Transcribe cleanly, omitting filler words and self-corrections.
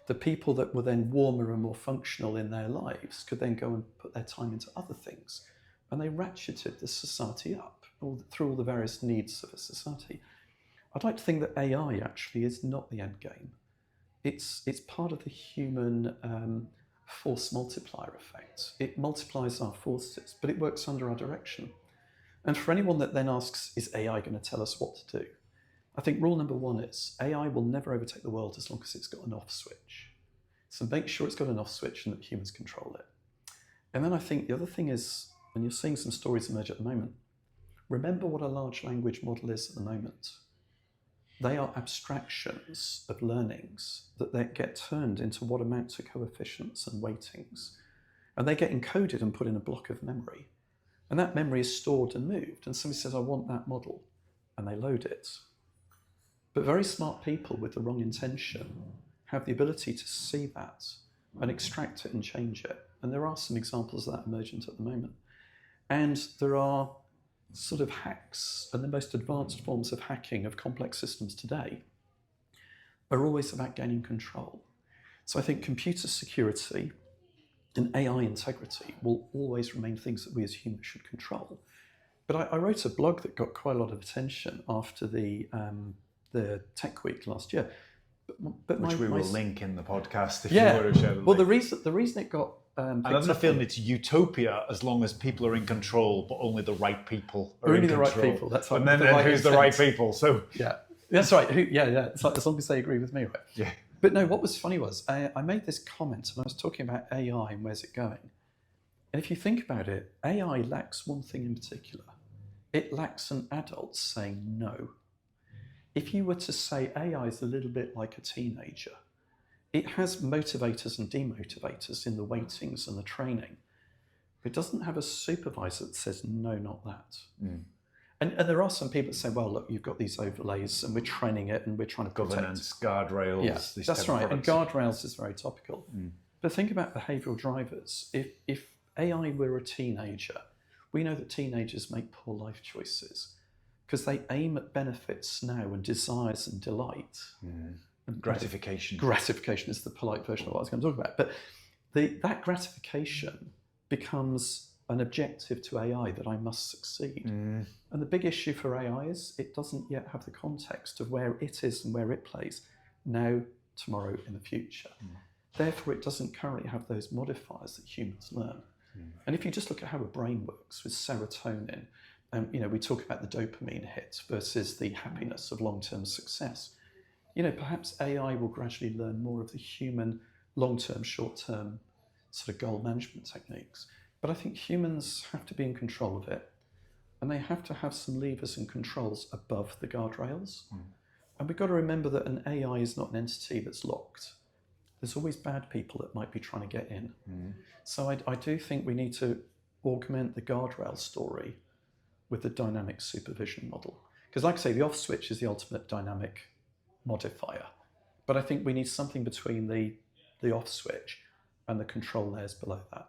The people that were then warmer and more functional in their lives could then go and put their time into other things. And they ratcheted the society up through all the various needs of a society. I'd like to think that AI actually is not the end game. It's part of the human force multiplier effect. It multiplies our forces, but it works under our direction. And for anyone that then asks, is AI going to tell us what to do? I think rule number one is AI will never overtake the world as long as it's got an off switch. So make sure it's got an off switch and that humans control it. And then I think the other thing is, and you're seeing some stories emerge at the moment, remember what a large language model is at the moment. They are abstractions of learnings that get turned into what amount to coefficients and weightings. And they get encoded and put in a block of memory. And that memory is stored and moved. And somebody says, I want that model. And they load it. But very smart people with the wrong intention have the ability to see that and extract it and change it. And there are some examples of that emergent at the moment. And there are sort of hacks, and the most advanced forms of hacking of complex systems today are always about gaining control. So I think computer security and AI integrity will always remain things that we as humans should control. But I wrote a blog that got quite a lot of attention after the Tech Week last year. Which we will link in the podcast if you want to share the link. Well, the reason it got and I'm not feeling it's utopia as long as people are in control, but only the right people are in control. Right people. That's right. And then who's the right people? So yeah, that's right. It's like, as long as they agree with me, right? Yeah. But no, what was funny was I made this comment and I was talking about AI and where's it going. And if you think about it, AI lacks one thing in particular. It lacks an adult saying no. If you were to say AI is a little bit like a teenager, it has motivators and demotivators in the weightings and the training. But it doesn't have a supervisor that says, no, not that. Mm. And there are some people that say, well, look, you've got these overlays and we're training it and we're trying to protect. Governance, guardrails. Yeah, that's right. And guardrails is very topical. Mm. But think about behavioural drivers. If AI were a teenager, we know that teenagers make poor life choices because they aim at benefits now and desires and delight. Mm. And gratification. Gratification is the polite version of what I was going to talk about. But that gratification becomes an objective to AI that I must succeed. Mm. And the big issue for AI is it doesn't yet have the context of where it is and where it plays now, tomorrow, in the future. Mm. Therefore, it doesn't currently have those modifiers that humans learn. Mm. And if you just look at how a brain works with serotonin, we talk about the dopamine hit versus the happiness of long-term success. Perhaps AI will gradually learn more of the human long-term, short-term sort of goal management techniques. But I think humans have to be in control of it, and they have to have some levers and controls above the guardrails. Mm. And we've got to remember that an AI is not an entity that's locked. There's always bad people that might be trying to get in. Mm. So I do think we need to augment the guardrail story with the dynamic supervision model. Because like I say, the off switch is the ultimate dynamic modifier. But I think we need something between the off switch and the control layers below that.